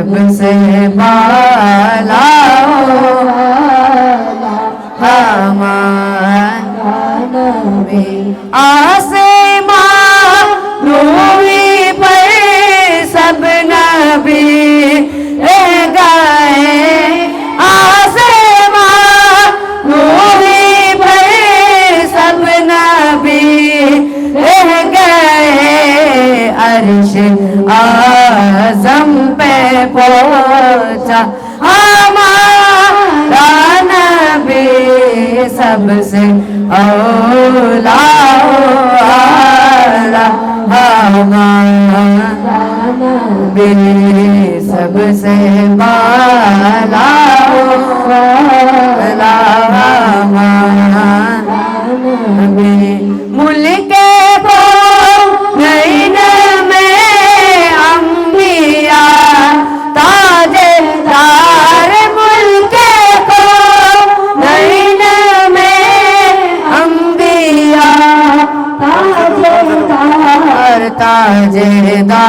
सबसे बाला हमारा नबी आसमां नूरी पर सब नबी रह गए आसमां नूरी पर सब नबी रह गए अर्श आज़म पे पहुंचा हमारा नबी सबसे औला हमारा नबी सबसे बाला हमारा नबी मुल्क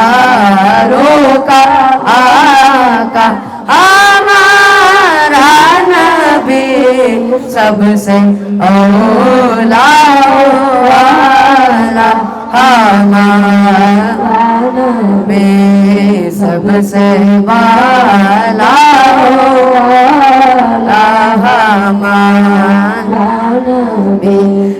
ताजेदारों का आका हमारा नबी सबसे औला वाला हमारा नबी सबसे वाला हमारा नबी